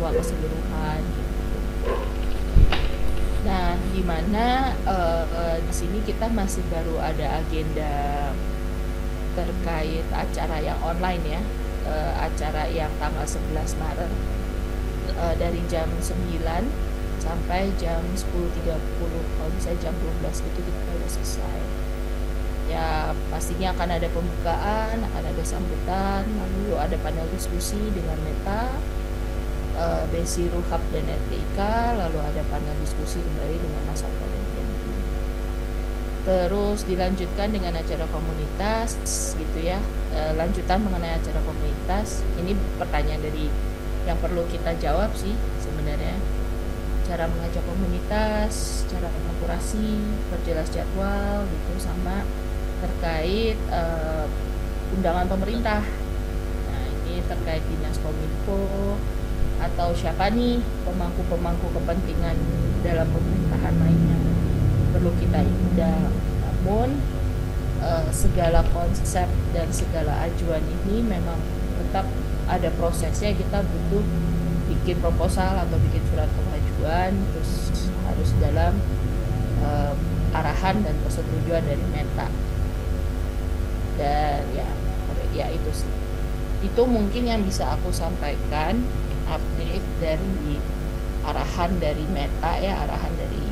secara keseluruhan gitu. Nah, di mana di sini kita masih baru ada agenda terkait acara yang online ya, acara yang tanggal 11 Maret dari jam 9 sampai jam 10.30, kalau bisa jam 12 itu kita udah selesai. Ya pastinya akan ada pembukaan, akan ada sambutan, lalu ada panel diskusi dengan Meta, Besi Ruhab dan RTIK, lalu ada panel diskusi kembali dengan Mas Alfa dan Henry. Terus dilanjutkan dengan acara komunitas gitu ya, lanjutan mengenai acara komunitas. Ini pertanyaan dari yang perlu kita jawab sih sebenarnya. Cara mengajak komunitas, cara akurasi, perjelas jadwal gitu, sama terkait undangan pemerintah. Nah ini terkait Dinas Kominfo atau siapa nih pemangku-pemangku kepentingan dalam pemerintahan lainnya perlu kita undang. Namun segala konsep dan segala ajuan ini memang tetap ada prosesnya. Kita butuh bikin proposal atau bikin surat pengajuan, terus harus dalam arahan dan persetujuan dari Meta. Dan ya itu sih, itu mungkin yang bisa aku sampaikan update dari arahan dari Meta ya, arahan dari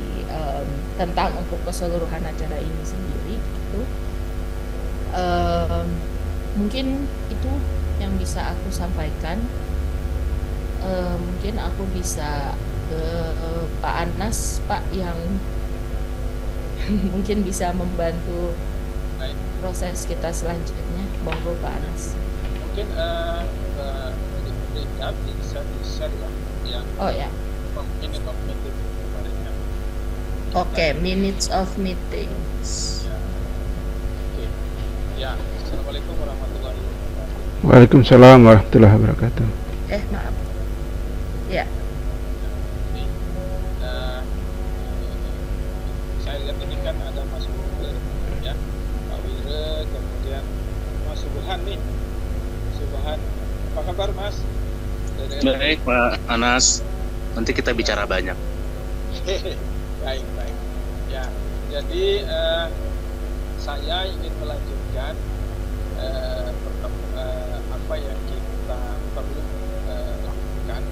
tentang untuk keseluruhan acara ini sendiri gitu. Mungkin itu yang bisa aku sampaikan. Mungkin aku bisa ke Pak Anas, Pak, yang mungkin bisa membantu proses kita selanjutnya. Monggo Pak Anas. Mungkin berita bisa di-share ya yang Oh ya. minute of meeting kemarin ya. Oke, minutes of meetings. Ya. Oke. Ya, Assalamualaikum warahmatullahi wabarakatuh. Waalaikumsalam warahmatullahi wabarakatuh. Maaf. Ya. Ini, saya lihat ini kan ada Mas Wire ya, Pak Wire, kemudian Mas Subhan nih. Subhan, apa kabar Mas? Baik Pak Anas, nanti kita bicara banyak. Baik. Ya, jadi saya ingin melanjutkan apa yang kita perlu lakukan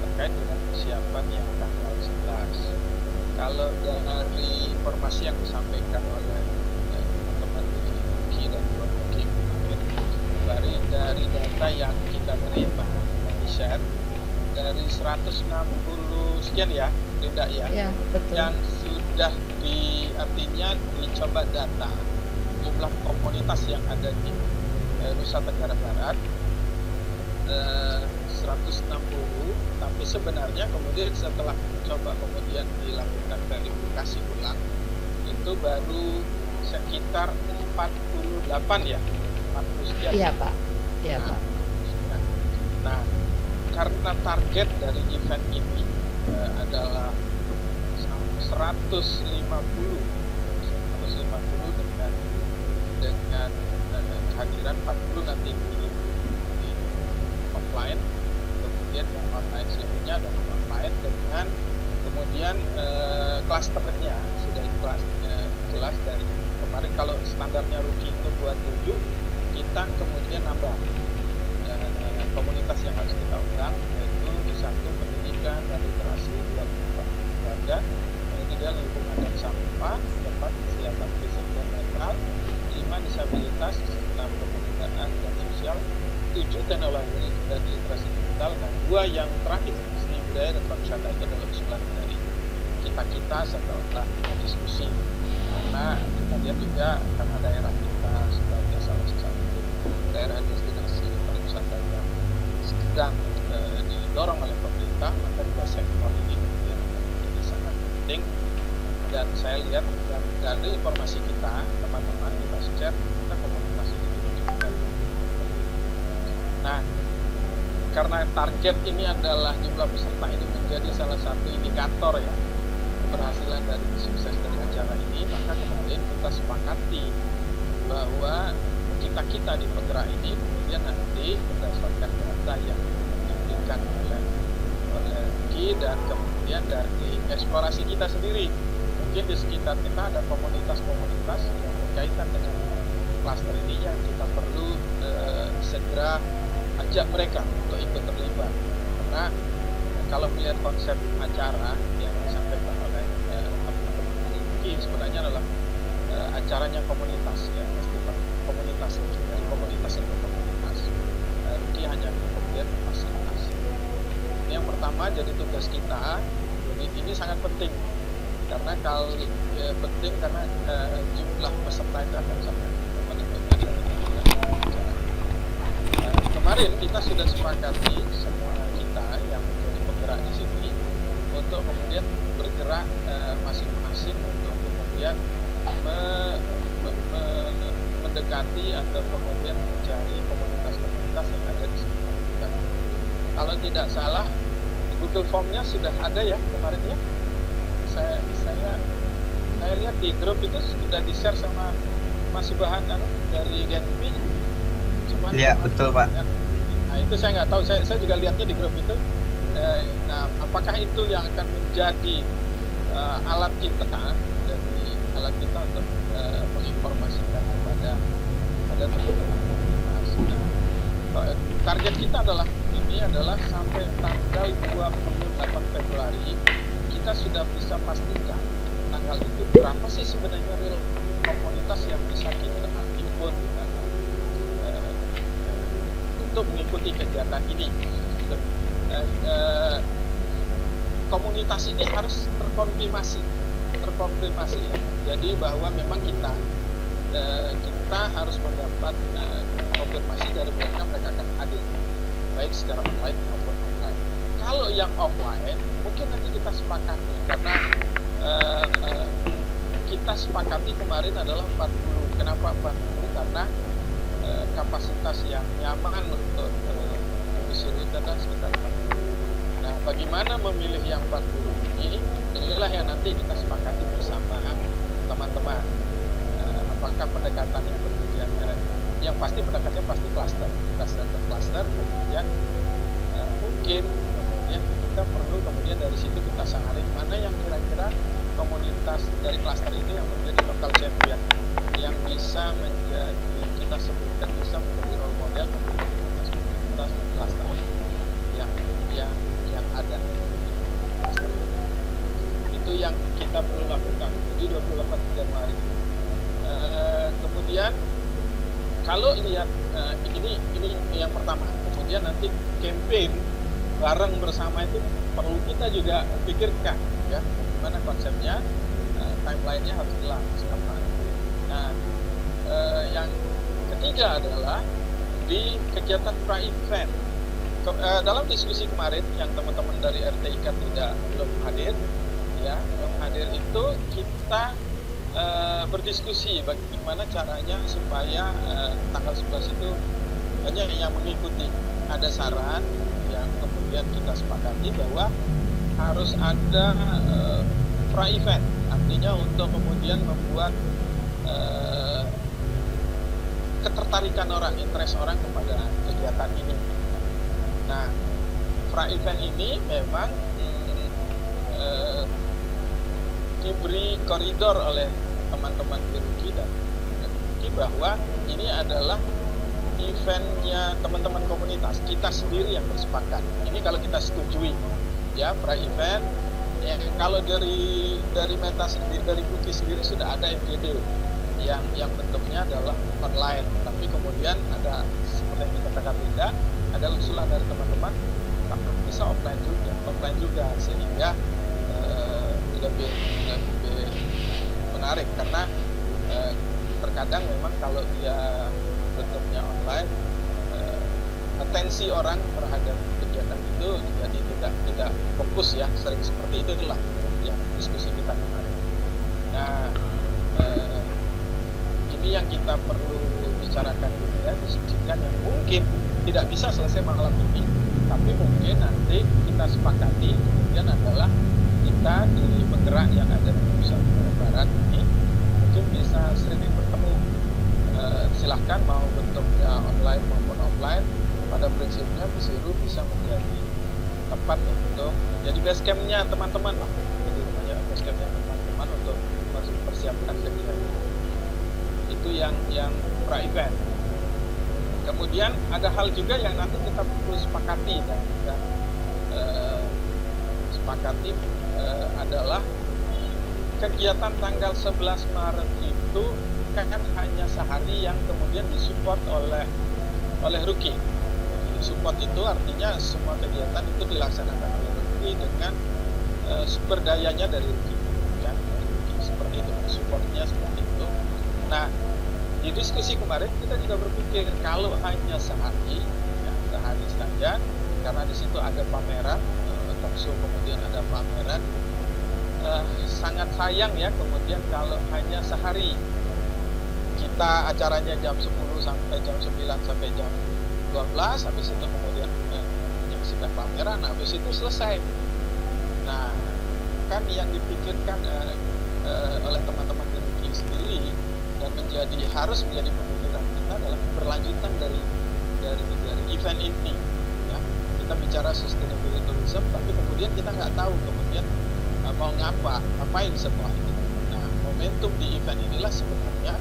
terkait dengan persiapan yang tanggal 11. Kalau dari informasi yang disampaikan oleh teman-teman di UKI dan UKI dari data yang kita terima di share dari 160 sekian ya, tidak ya? Ya, betul. Yang sudah artinya dicoba data jumlah komunitas yang ada di Nusa Tenggara Barat 160, tapi sebenarnya kemudian setelah coba kemudian dilakukan verifikasi ulang itu baru sekitar 48 ya, 40 sekian. Iya Pak. Iya Pak. Nah, karena target dari event ini adalah 150 dengan kehadiran 40 nanti di offline, kemudian yang online seluruhnya dan online dengan kemudian klasternya sudah jelas dari kemarin. Kalau standarnya rugi itu buat 7, kita kemudian nambah komunitas yang harus kita undang, yaitu di satu pendidikan dan literasi, 2 keluarga, yang ketiga lingkungan dan sampah, 4 kesehatan fisik dan mental, 5 disabilitas, 6 kepemudaan dan sosial, 7 teknologi dan literasi digital, dan 2 yang terakhir seni budaya dan pariwisata. Itu adalah usulan dari kita setelah diskusi, karena kita lihat juga karena daerah kita sebagai salah satu daerah destinasi pariwisata yang sedang didorong oleh pemerintah, maka dua sektor ini kemudian menjadi sangat penting. Dan saya lihat dari informasi kita, teman-teman kita share, kita komunikasi ini juga. Nah, karena target ini adalah jumlah peserta ini menjadi salah satu indikator ya keberhasilan dari sukses dari acara ini, maka kemarin kita sepakati bahwa kita di penggerak ini kemudian nanti berdasarkan data yang diberikan oleh dan kemudian dari eksplorasi kita sendiri. Mungkin di sekitar kita ada komunitas-komunitas yang berkaitan dengan klaster ini yang kita perlu segera ajak mereka untuk ikut terlibat. Karena kalau melihat konsep acara yang disampaikan oleh teman-teman ini sebenarnya adalah acaranya komunitas, ya, festival komunitas, dari komunitas ke komunitas. Ruki hanya kemudian fasilitasi. Ini yang pertama, jadi tugas kita. Jadi ini sangat penting karena kalau penting karena jumlah peserta itu akan sangat menentukan dari acara. Kemarin kita sudah sepakati semua kita yang menjadi penggerak di sini untuk kemudian bergerak masing-masing untuk kemudian mendekati atau kemudian mencari komunitas-komunitas yang ada di sekitar kita. Kalau tidak salah, Google Form-nya sudah ada ya kemarin ya. Saya lihat di grup itu sudah di-share sama Mas Subahan dari Genpi. Iya, betul Pak. Nah itu saya nggak tahu, saya juga lihatnya di grup itu. Nah, apakah itu yang akan menjadi alat kita untuk menginformasikan kepada teman-teman komunitas. Nah, target kita adalah sampai tanggal 28 Februari kita sudah bisa pastikan tanggal itu berapa sih sebenarnya real komunitas yang bisa kita himpun untuk mengikuti kegiatan ini. Komunitas ini harus terkonfirmasi ya. Jadi bahwa memang kita harus mendapat konfirmasi dari mereka akan hadir baik secara online maupun offline. Kalau yang offline mungkin nanti kita sepakati karena kita sepakati kemarin adalah 40. Kenapa 40? Karena kapasitas yang nyaman untuk disuruh adalah sekitar 40. Nah, bagaimana memilih yang 40 ini? Inilah yang nanti kita sepakati bersama teman-teman. Apakah pendekatan yang kemudian yang pasti pendekatannya pasti klaster ke klaster, kemudian mungkin kemudian kita perlu kemudian dari situ kita sangarin mana yang kira-kira komunitas dari klaster itu yang menjadi local champion yang bisa menjadi kita sebutkan bisa menjadi role model untuk komunitas klaster yang ada. Itu yang kita perlu lakukan. Jadi 28 Januari. Kemudian kalau lihat ini yang pertama. Kemudian nanti campaign bareng bersama itu perlu kita juga pikirkan ya, gimana konsepnya, timeline-nya harus jelas kapan. Nah, yang ketiga adalah di kegiatan pra-event. Dalam diskusi kemarin yang teman-teman dari RTIK belum hadir, ya, belum hadir itu kita berdiskusi bagaimana caranya supaya tanggal 11 itu banyak yang mengikuti. Ada saran yang kemudian kita sepakati bahwa harus ada pra-event, artinya untuk kemudian membuat ketertarikan orang, interest orang kepada kegiatan ini. Nah, pra-event ini memang diberi koridor oleh teman-teman Ruki dan Ruki bahwa ini adalah eventnya teman-teman komunitas, kita sendiri yang bersepakat. Ini kalau kita setujui ya pra-event. Ya, kalau dari Meta sendiri, dari Ruki sendiri sudah ada MGD yang bentuknya adalah online, tapi kemudian ada seperti yang kita katakan tidak, ada usulan dari teman-teman bisa offline juga sehingga lebih menarik karena terkadang memang kalau dia bentuknya online atensi orang terhadap kegiatan itu jadi tidak fokus ya, sering seperti itulah yang diskusi kita kemarin. Nah, ini yang kita perlu bicarakan dulu ya, diskusikan yang mungkin tidak bisa selesai malam ini, tapi mungkin nanti kita sepakati kemudian adalah kita di penggerak yang ada di Nusa Tenggara Barat ini mungkin bisa sering bertemu. Silahkan mau bentuknya online maupun offline, pada prinsipnya Bisiru bisa menjadi tempat untuk jadi base camp-nya teman-teman lah. Jadi namanya base camp-nya teman-teman untuk mempersiapkan kegiatan. Itu yang pra-event. Kemudian ada hal juga yang nanti kita perlu sepakati dan kita sepakati adalah kegiatan tanggal 11 Maret itu kan hanya sehari yang kemudian disupport oleh Ruki. Support itu artinya semua kegiatan itu dilaksanakan oleh Ruki dengan sumber dayanya dari Ruki, ya, seperti itu, supportnya seperti itu. Nah, di diskusi kemarin kita juga berpikir kalau hanya sehari, ya, sehari saja, karena di situ ada pameran, talkshow kemudian ada pameran, sangat sayang ya kemudian kalau hanya sehari. Kita acaranya jam 10 sampai jam 9 sampai jam 12, habis itu kemudian menyaksikan pameran, habis itu selesai. Nah, kan yang dipikirkan oleh teman-teman Ruki sendiri dan harus menjadi pemikiran kita adalah keberlanjutan dari event ini. Ya, kita bicara sustainability tourism, tapi kemudian kita nggak tahu kemudian mau ngapain semua ini. Nah, momentum di event inilah sebenarnya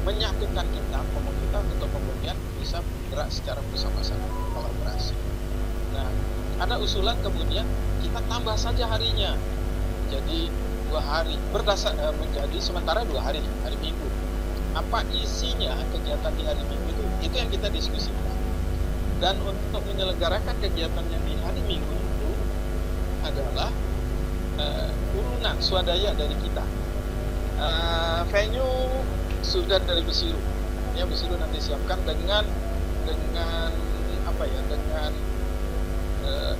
menyatukan kita, komunitas untuk kemudian bisa bergerak secara bersama-sama, kolaborasi. Nah, ada usulan kemudian kita tambah saja harinya, jadi 2 hari, menjadi sementara 2 hari, hari Minggu. Apa isinya kegiatan di hari Minggu itu yang kita diskusikan. Dan untuk menyelenggarakan kegiatan yang di hari Minggu itu adalah urunan swadaya dari kita. Venue sudah dari Besiru. Ya, Besiru nanti siapkan dengan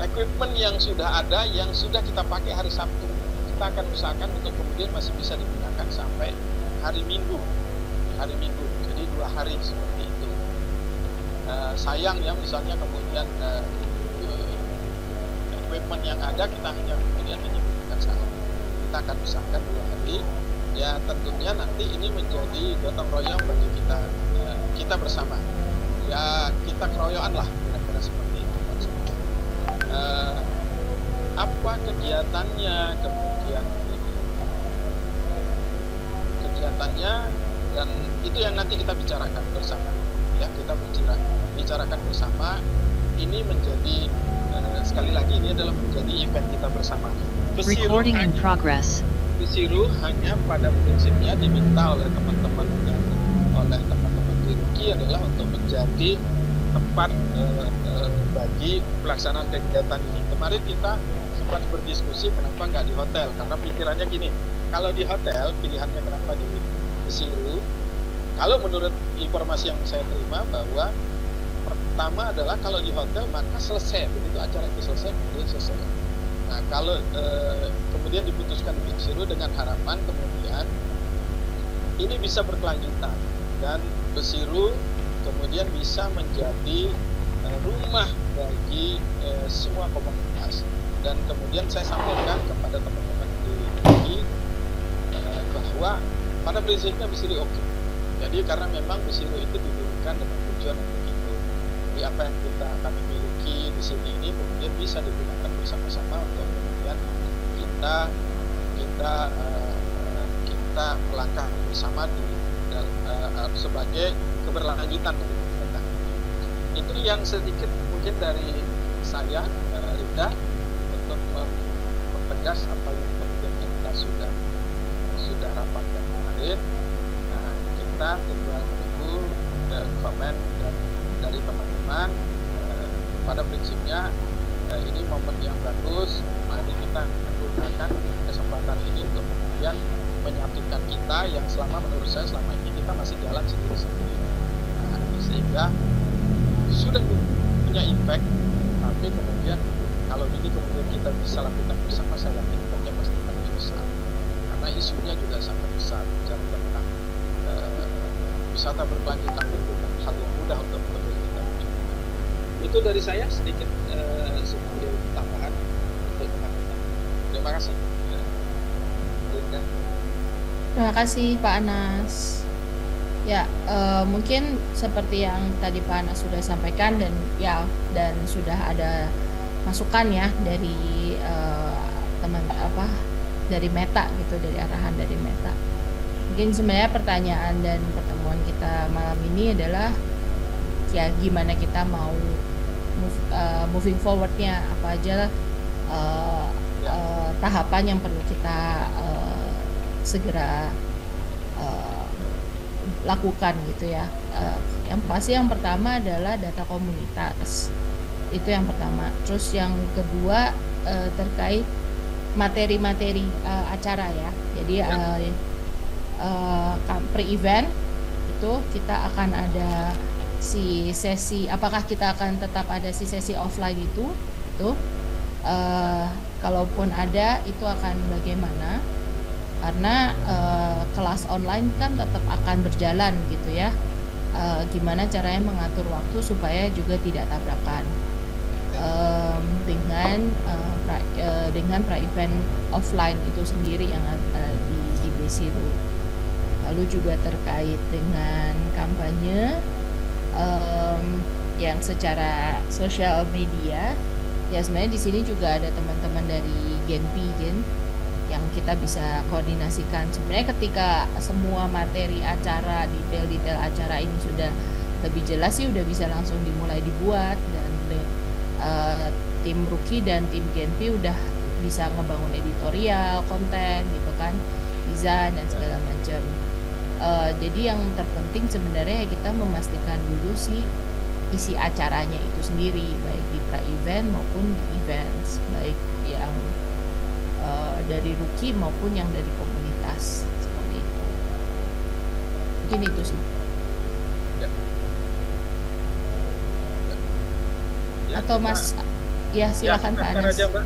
equipment yang sudah ada, yang sudah kita pakai hari Sabtu. Kita akan usahakan untuk kemudian masih bisa digunakan sampai hari Minggu. Jadi 2 hari seperti itu. Sayang ya misalnya kemudian equipment yang ada kita hanya kemudian menyebutkan satu. Kita akan usahakan 2 hari. Ya tentunya nanti ini menjadi gotong royong bagi kita bersama. Ya kita keroyokan lah kira-kira seperti itu. Apa kegiatannya, kemudian kegiatannya, dan itu yang nanti kita bicarakan bersama. Ya kita bicarakan bersama. Ini menjadi sekali lagi ini adalah menjadi event kita bersama. Recording in progress. Besiru hanya pada prinsipnya diminta oleh teman-teman dan oleh teman-teman di Ruki adalah untuk menjadi tempat bagi pelaksanaan kegiatan ini. Kemarin kita sempat berdiskusi kenapa nggak di hotel, karena pikirannya gini, kalau di hotel pilihannya kenapa di Besiru. Kalau menurut informasi yang saya terima bahwa pertama adalah kalau di hotel maka selesai, begitu acara itu selesai kemudian selesai. Nah, kalau kemudian diputuskan di Besiru dengan harapan kemudian ini bisa berkelanjutan dan Besiru kemudian bisa menjadi rumah bagi semua komunitas. Dan kemudian saya sampaikan kepada teman-teman di Ruki bahwa pada prinsipnya Besiru oke. Jadi karena memang Besiru itu didirikan dengan tujuan begitu. Jadi apa yang kami miliki di sini ini kemudian bisa digunakan bersama-sama untuk kemudian kita melangkah bersama sebagai keberlanjutan dari kita. Itu yang sedikit mungkin dari saya, Rida, untuk mempertegas apa yang kemudian kita sudah rapatkan kemarin. Nah, kita tinggal menunggu komen dari teman-teman. Pada prinsipnya ini momen yang bagus, mari kita menggunakan kesempatan ini untuk kemudian menyatukan kita yang menurut saya selama ini kita masih jalan sendiri-sendiri. Nah, sehingga sudah punya impact, tapi kemudian kalau ini kemudian kita bisa lakukan bersama, saya yakin impactnya pasti akan lebih besar. Karena isunya juga sangat besar, bicara tentang wisata berkelanjutan itu hal yang mudah untuk kita. Itu dari saya sedikit sebagai tambahan untuk teman-teman. Terima kasih. Terima kasih Pak Anas. Ya, mungkin seperti yang tadi Pak Anas sudah sampaikan dan sudah ada masukan ya dari dari Meta gitu, dari arahan dari Meta. Mungkin sebenarnya pertanyaan dan pertemuan kita malam ini adalah ya gimana kita mau moving forwardnya, apa aja tahapan yang perlu kita segera lakukan gitu ya. Yang pasti yang pertama adalah data komunitas, itu yang pertama. Terus yang kedua terkait materi-materi acara ya. Jadi pre-event itu kita akan ada si sesi, apakah kita akan tetap ada si sesi offline itu kalaupun ada itu akan bagaimana, karena kelas online kan tetap akan berjalan gitu ya. Gimana caranya mengatur waktu supaya juga tidak tabrakan dengan pra-event offline itu sendiri yang ada di Besiru. Lalu juga terkait dengan kampanye yang secara sosial media ya, sebenarnya di sini juga ada teman-teman dari Genpi yang kita bisa koordinasikan. Sebenarnya ketika semua materi acara, detail-detail acara ini sudah lebih jelas sih, udah bisa langsung dimulai dibuat, dan tim Ruki dan tim Genpi udah bisa ngebangun editorial, konten gitu kan, desain dan segala macam. Jadi yang terpenting sebenarnya kita memastikan dulu sih isi acaranya itu sendiri, baik di pra-event maupun di events, baik yang dari Ruki maupun yang dari komunitas, seperti itu. Mungkin itu sih. Atau Mas, ya silakan Pak Anas. Aja, Mbak.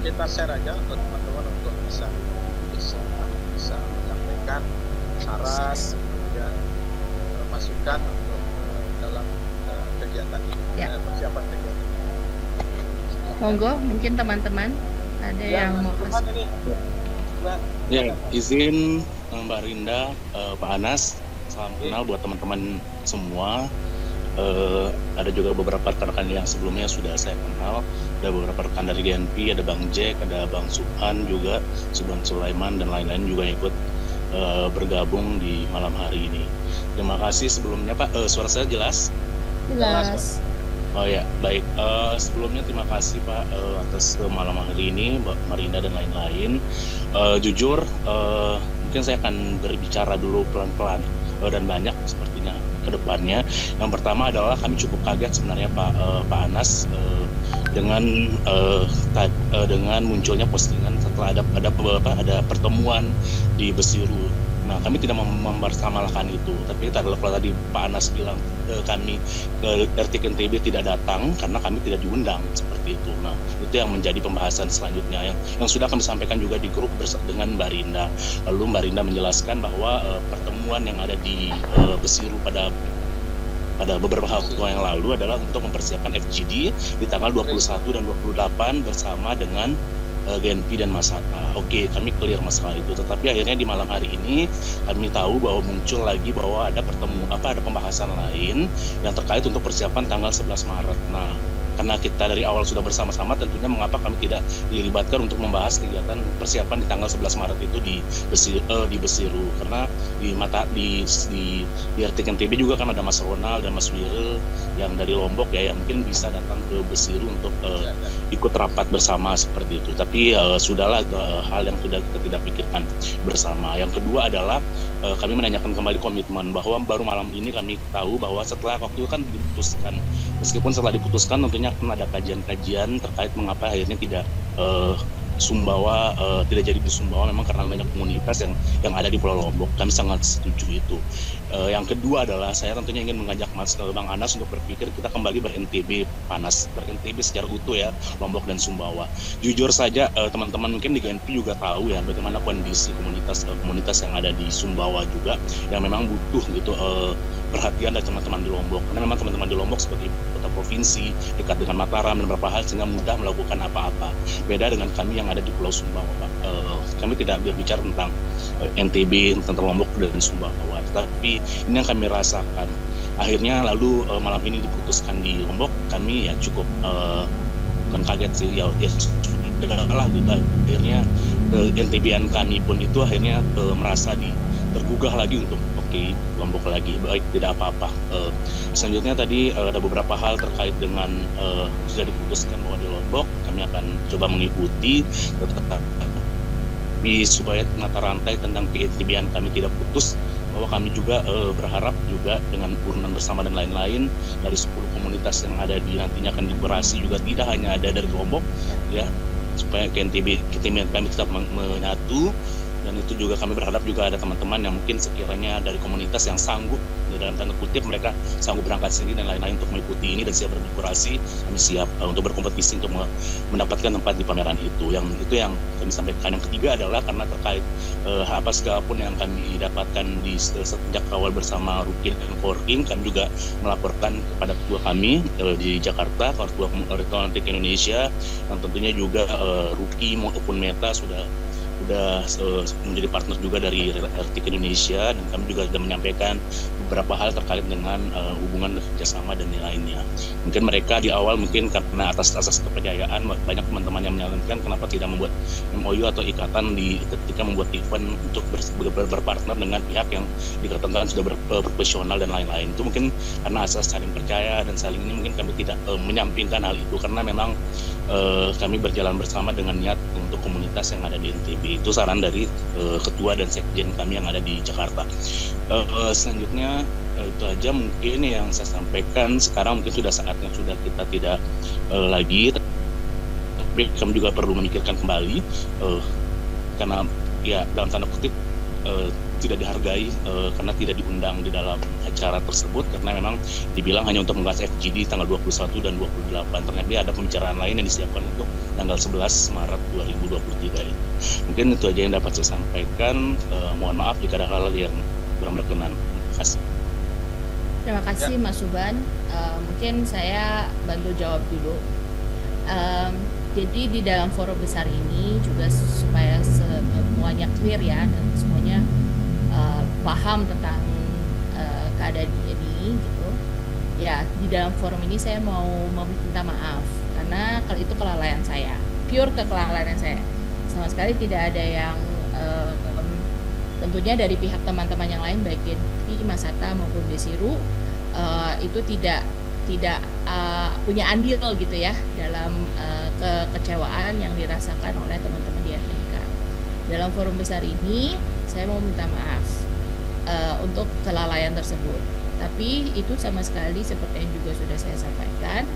Kita share aja untuk teman-teman untuk bisa menyampaikan saran dan masukan untuk dalam kegiatan ini, persiapan kegiatan. Monggo, mungkin teman-teman ada yang mau kasih. Ya, izin Mbak Rinda, Pak Anas, salam kenal buat teman-teman semua. Ada juga beberapa rekan yang sebelumnya sudah saya kenal. Ada beberapa rekan dari GNP, ada Bang Jack, ada Bang Subhan juga, Subhan Sulaiman dan lain-lain juga ikut bergabung di malam hari ini. Terima kasih sebelumnya Pak. Suara saya jelas? Jelas. Oh ya, baik. Sebelumnya terima kasih Pak atas malam hari ini, Mbak Marinda dan lain-lain. Jujur, mungkin saya akan berbicara dulu pelan-pelan dan banyak sepertinya ke depannya. Yang pertama adalah kami cukup kaget sebenarnya Pak Anas dengan munculnya postingan setelah ada pertemuan di Besiru. Nah, kami tidak mempersalahkan itu, tapi kalau tadi Pak Anas bilang kami ke RT NTB tidak datang karena kami tidak diundang, seperti itu. Nah, itu yang menjadi pembahasan selanjutnya yang sudah kami sampaikan juga di grup dengan Mbak Rinda. Lalu Mbak Rinda menjelaskan bahwa pertemuan yang ada di Besiru pada beberapa waktu yang lalu adalah untuk mempersiapkan FGD di tanggal 21 dan 28 bersama dengan GNP dan Mas Hatta. Oke, kami clear masalah itu. Tetapi akhirnya di malam hari ini kami tahu bahwa muncul lagi bahwa ada pembahasan lain yang terkait untuk persiapan tanggal 11 Maret. Nah, karena kita dari awal sudah bersama-sama, tentunya mengapa kami tidak dilibatkan untuk membahas kegiatan persiapan di tanggal 11 Maret itu di Besiru. Karena di RT NTB juga kan ada Mas Ronald dan Mas Wiril yang dari Lombok ya, yang mungkin bisa datang ke Besiru untuk ikut rapat bersama seperti itu. Tapi sudahlah, hal yang sudah kita tidak pikirkan bersama. Yang kedua adalah kami menanyakan kembali komitmen, bahwa baru malam ini kami tahu bahwa setelah waktu itu kan diputuskan, meskipun setelah diputuskan tentunya akan ada kajian-kajian terkait mengapa akhirnya tidak Sumbawa tidak jadi di Sumbawa, memang karena banyak komunitas yang ada di Pulau Lombok. Kami sangat setuju itu. Yang kedua adalah saya tentunya ingin mengajak Bang Anas untuk berpikir kita kembali ber-NTB secara utuh ya, Lombok dan Sumbawa. Jujur saja teman-teman mungkin di GNP juga tahu ya bagaimana kondisi komunitas yang ada di Sumbawa juga, yang memang butuh gitu perhatian dari teman-teman di Lombok. Karena memang teman-teman di Lombok sebagai kota provinsi dekat dengan Mataram dan beberapa hal sehingga mudah melakukan apa-apa. Beda dengan kami yang ada di Pulau Sumbawa, Pak. Kami tidak berbicara tentang NTB, tentang Lombok dan Sumbawa. Tapi ini yang kami rasakan. Akhirnya lalu malam ini diputuskan di Lombok, kami ya cukup bukan kaget sih, ya sudah lah gitu. Akhirnya NTB-an kami pun itu akhirnya merasa tergugah lagi untuk Lombok lagi, baik, tidak apa-apa. Selanjutnya tadi ada beberapa hal terkait dengan sudah diputuskan bahwa di Lombok kami akan coba mengikuti, tapi supaya mata rantai tentang PNTB-an kami tidak putus, bahwa kami juga berharap juga dengan urunan bersama dan lain-lain dari 10 komunitas yang ada di nantinya akan dioperasi juga tidak hanya ada dari Lombok ya, supaya KNTB kami tetap menyatu. Dan itu juga kami berharap juga ada teman-teman yang mungkin sekiranya dari komunitas yang sanggup, dalam tanda kutip mereka sanggup berangkat sendiri dan lain-lain untuk mengikuti ini dan siap berdekorasi, kami siap untuk berkompetisi untuk mendapatkan tempat di pameran itu. Yang kami sampaikan. Yang ketiga adalah karena terkait apa segala pun yang kami dapatkan di sejak awal bersama Rukin dan Korking, kami juga melaporkan kepada ketua kami di Jakarta, ketua Elektronik Indonesia, yang tentunya juga Ruki maupun Meta sudah menjadi partner juga dari RTIK Indonesia, dan kami juga sudah menyampaikan beberapa hal terkait dengan hubungan kerjasama dan lainnya. Mungkin mereka di awal mungkin karena atas kepercayaan banyak teman-teman yang menyarankan kenapa tidak membuat MOU atau ikatan ketika membuat event untuk berpartner dengan pihak yang dikatakan sudah berprofesional dan lain-lain. Itu mungkin karena asas saling percaya dan saling ini mungkin kami tidak menyampingkan hal itu karena memang kami berjalan bersama dengan niat untuk komunitas yang ada di NTB. Itu saran dari ketua dan sekjen kami yang ada di Jakarta. Selanjutnya itu aja mungkin yang saya sampaikan. Sekarang mungkin sudah saatnya sudah kita tidak lagi, tapi kami juga perlu memikirkan kembali karena ya dalam tanda kutip tidak dihargai karena tidak diundang di dalam acara tersebut karena memang dibilang hanya untuk membahas FGD tanggal 21 dan 28. Ternyata ada pembicaraan lain yang disiapkan untuk tanggal 11 Maret 2023 ini. Mungkin itu aja yang dapat saya sampaikan. Mohon maaf jika ada hal yang kurang berkenan. Terima kasih. Terima kasih Mas Suban. Mungkin saya bantu jawab dulu. Jadi di dalam forum besar ini juga supaya semuanya clear ya dan semuanya paham tentang keadaan ini gitu. Ya, di dalam forum ini saya mau meminta maaf karena kalau itu kelalaian saya, pure kelalaian saya. Sama sekali tidak ada yang tentunya dari pihak teman-teman yang lain baik di Mas Hatta maupun Desiru itu tidak punya andil gitu ya dalam kekecewaan yang dirasakan oleh teman-teman di RTIK. Dalam forum besar ini saya mau minta maaf untuk kelalaian tersebut. Tapi itu sama sekali seperti yang juga sudah saya sampaikan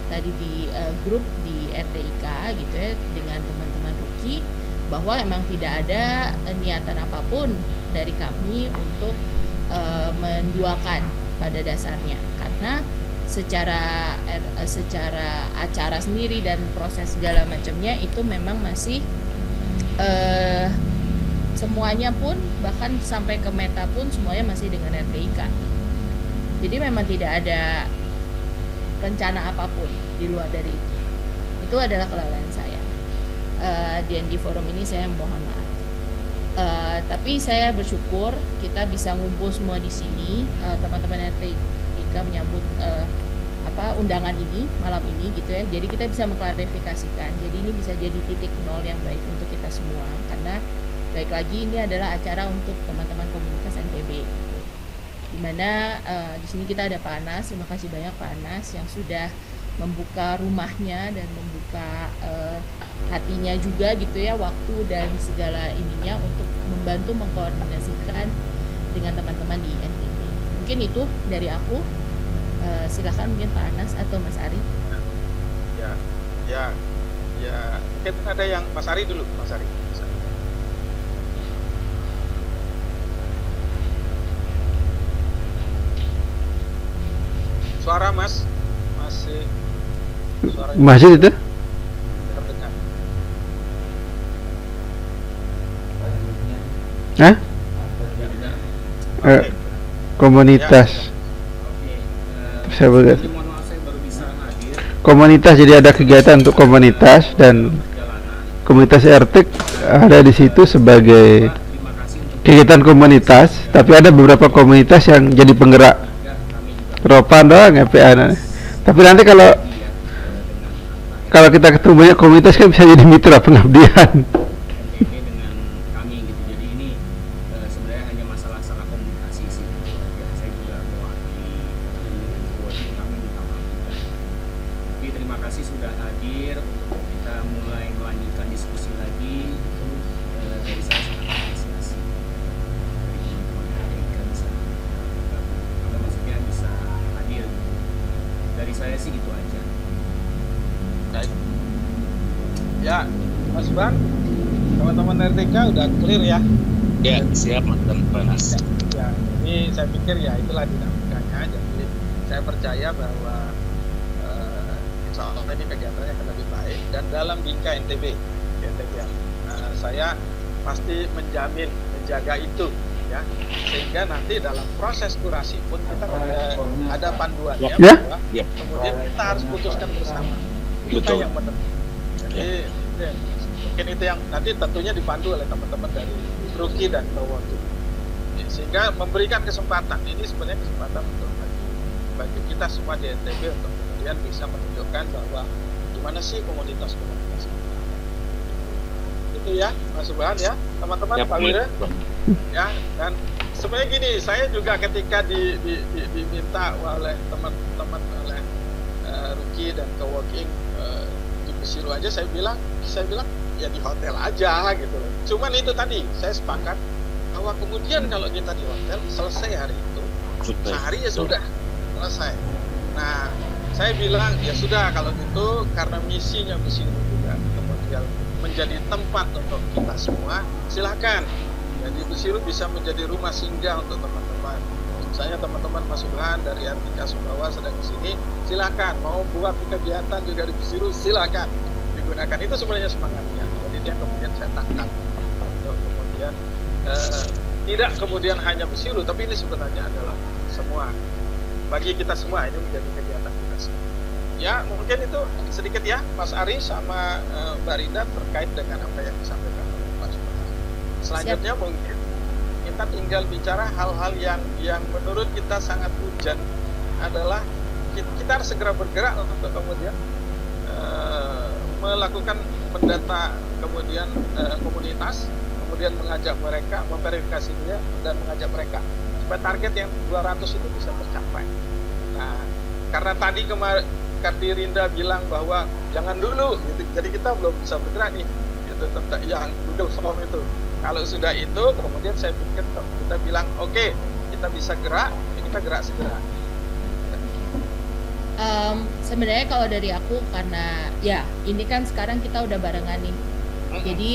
tadi di grup di RTIK gitu ya dengan teman-teman Ruki, bahwa emang tidak ada niatan apapun dari kami untuk menduakan pada dasarnya, karena secara acara sendiri dan proses segala macamnya itu memang masih semuanya pun bahkan sampai ke Meta pun semuanya masih dengan RTIK. Jadi memang tidak ada rencana apapun di luar dari itu. Itu adalah kelalaian saya. Dan di forum ini saya mohon maaf. Tapi saya bersyukur kita bisa ngumpul semua di sini, teman-teman RTIK menyambut undangan ini malam ini gitu ya. Jadi kita bisa mengklarifikasikan. Jadi ini bisa jadi titik nol yang baik untuk kita semua karena baik lagi ini adalah acara untuk teman-teman komunitas NTB. Di mana di sini kita ada Pak Anas. Terima kasih banyak Pak Anas yang sudah membuka rumahnya dan membuka hatinya juga gitu ya, waktu dan segala ininya untuk membantu mengkoordinasikan dengan teman-teman di NTB. Mungkin itu dari aku. Silakan mungkin Pak Anas atau Mas Ari. Ya. Mungkin ada yang Mas Ari dulu, Mas Ari. Suara Mas masih itu terdengar. Hah? Komunitas saya begitu. Komunitas, jadi ada kegiatan untuk komunitas dan komunitas RTIK ada di situ sebagai kegiatan komunitas, tapi ada beberapa komunitas yang jadi penggerak ropan doang FPA. Tapi nanti kalau kita ketemu banyak komunitas kan bisa jadi mitra pengabdian. ini dengan kami gitu. Jadi ini sebenarnya hanya masalah salah komunikasi sih. Ya, saya juga mewakili buat kami minta maaf juga. Tapi terima kasih sudah hadir untuk kita mulai melanjutkan diskusi lagi. Itu dari saya sangat apresiasi dari teman-teman RTK bisa bergabung. Apa maksudnya bisa hadir. Dari saya sih gitu aja. Baik. Ya, Mas Bang, teman-teman RTK udah clear ya. Ya, siap dan panas. Ya, ini saya pikir ya itulah dinamikanya. Jadi saya percaya bahwa insya Allah ini kegiatannya akan lebih baik dan dalam bingkai NTB, saya pasti menjaga itu ya, sehingga nanti dalam proses kurasi pun kita ada panduannya Ya. bahwa Ya. kemudian kita harus putuskan bersama. Kita Betul. yang menentukan. Jadi mungkin itu yang nanti tentunya dipandu oleh teman-teman dari Ruki dan Bawondo. Sehingga memberikan kesempatan, ini sebenarnya kesempatan untuk bagi kita semua di NTB untuk kemudian bisa menunjukkan bahwa gimana sih komunitas-komunitas ini. Itu ya Mas Subhan ya, teman-teman, Ya, Pak Wira ya. Dan sebenarnya gini, saya juga ketika diminta oleh teman-teman oleh Ruki dan co-working di Besiru aja, saya bilang ya di hotel aja gitu loh. Cuman itu tadi saya sepakat bahwa kemudian kalau kita di hotel selesai hari itu, sehari ya sudah selesai. Nah, saya bilang ya sudah kalau gitu, karena misinya Besiru juga kemudian menjadi tempat untuk kita semua, silakan. Jadi Besiru bisa menjadi rumah singgah untuk teman-teman. Misalnya teman-teman Mas Subhan dari RTK Sumbawa sedang di sini, silakan. Mau buat kegiatan juga di Besiru, silakan digunakan. Itu sebenarnya semangatnya. Jadi dia kemudian saya tangkap untuk kemudian tidak kemudian hanya Besiru, tapi ini sebenarnya adalah semua, bagi kita semua ini menjadi kegiatan kita semua. Ya mungkin itu sedikit ya Mas Ari sama Mbak Rinda terkait dengan apa yang disampaikan oleh Pak Subhan. Selanjutnya mungkin kita tinggal bicara hal-hal yang menurut kita sangat urgent, adalah kita harus segera bergerak untuk kemudian melakukan mendata kemudian komunitas, kemudian mengajak mereka, memverifikasi dia dan mengajak mereka supaya target yang 200 itu bisa tercapai. Nah, karena tadi kemarin Rinda bilang bahwa jangan dulu gitu, jadi kita belum bisa bergerak nih gitu, tentang yang Google Form itu. Kalau sudah itu, kemudian saya pikir kita bilang oke, kita bisa gerak, ya kita gerak segera. Sebenarnya kalau dari aku, karena ya ini kan sekarang kita udah barengan nih, jadi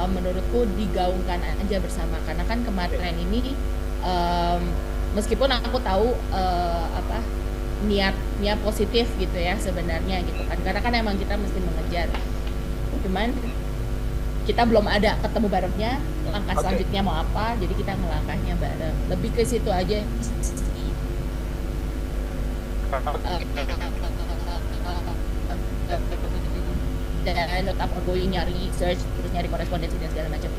menurutku digaungkan aja bersama, karena kan kemarin ini meskipun aku tahu niat positif gitu ya sebenarnya gitu kan, karena kan emang kita mesti mengejar, cuman kita belum ada ketemu barengnya, langkah selanjutnya mau apa, jadi kita ngelangkahnya bareng, lebih ke situ aja. Dan tetap ongoing nyari search, terus nyari korespondensi dan segala macam.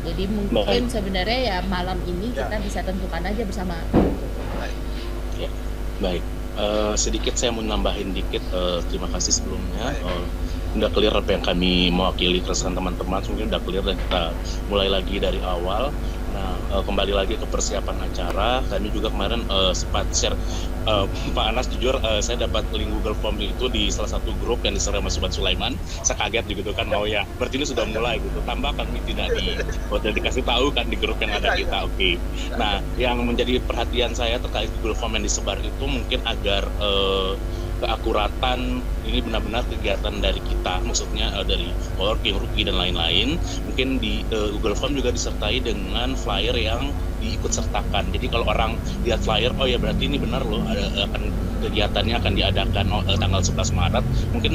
Jadi mungkin sebenarnya ya malam ini kita bisa tentukan aja bersama. Baik. Sedikit saya mau nambahin dikit, terima kasih sebelumnya. Udah clear apa yang kami mewakili keresahan teman-teman, mungkin udah clear dan kita mulai lagi dari awal. Nah, kembali lagi ke persiapan acara, kami juga kemarin sempat share, Pak Anas jujur saya dapat link Google Form itu di salah satu grup yang di-share sama Sobat Sulaiman. Saya kaget gitu kan, oh ya berarti ini sudah mulai gitu, tambah kami tidak dikasih tahu kan di grup yang ada kita. Oke. Nah, yang menjadi perhatian saya terkait Google Form yang disebar itu mungkin agar keakuratan ini benar-benar kegiatan dari kita, maksudnya dari co-working, Ruki dan lain-lain, mungkin di Google Form juga disertai dengan flyer yang diikut sertakan. Jadi kalau orang lihat flyer, oh ya berarti ini benar loh, akan kegiatannya akan diadakan tanggal 11 Maret. Mungkin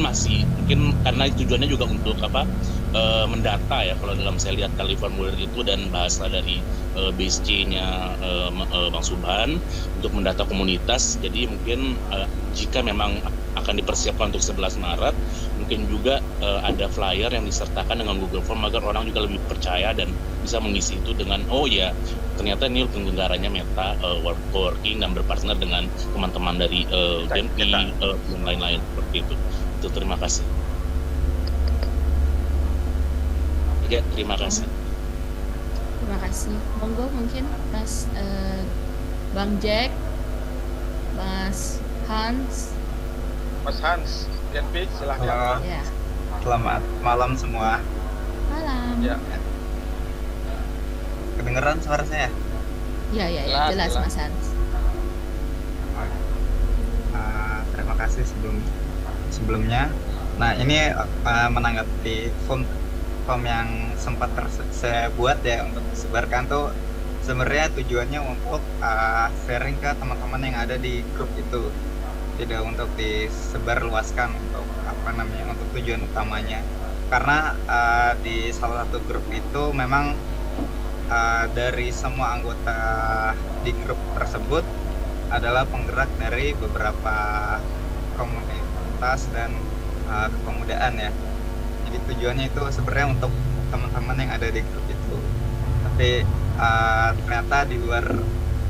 karena tujuannya juga untuk mendata ya, kalau dalam saya lihat kali formulir itu dan bahasa dari BSC-nya Bang Subhan untuk mendata komunitas. Jadi mungkin jika memang akan dipersiapkan untuk 11 Maret, mungkin juga ada flyer yang disertakan dengan Google Form agar orang juga lebih percaya dan bisa mengisi itu dengan oh ya ternyata ini penyelenggaranya Meta Working dan berpartner dengan teman-teman dari GMP dan lain-lain seperti itu. Terima kasih. Oke, terima kasih. Terima kasih. Monggo mungkin Mas Bang Jack, Mas Hans. Mas Hans, DNP silahkan. Halo, Ya, selamat malam semua. malam. Ya, Kedengeran suara saya? Ya, Jelas, jelas jelas. Mas Hans. Terima kasih sebelumnya. Nah, ini menanggapi form yang sempat saya buat ya untuk disebarkan tuh sebenarnya tujuannya untuk sharing ke teman-teman yang ada di grup itu, tidak untuk disebarluaskan untuk untuk tujuan utamanya. Karena di salah satu grup itu memang dari semua anggota di grup tersebut adalah penggerak dari beberapa komunitas dan kepemudaan ya. Jadi tujuannya itu sebenarnya untuk teman-teman yang ada di grup itu. Tapi ternyata di luar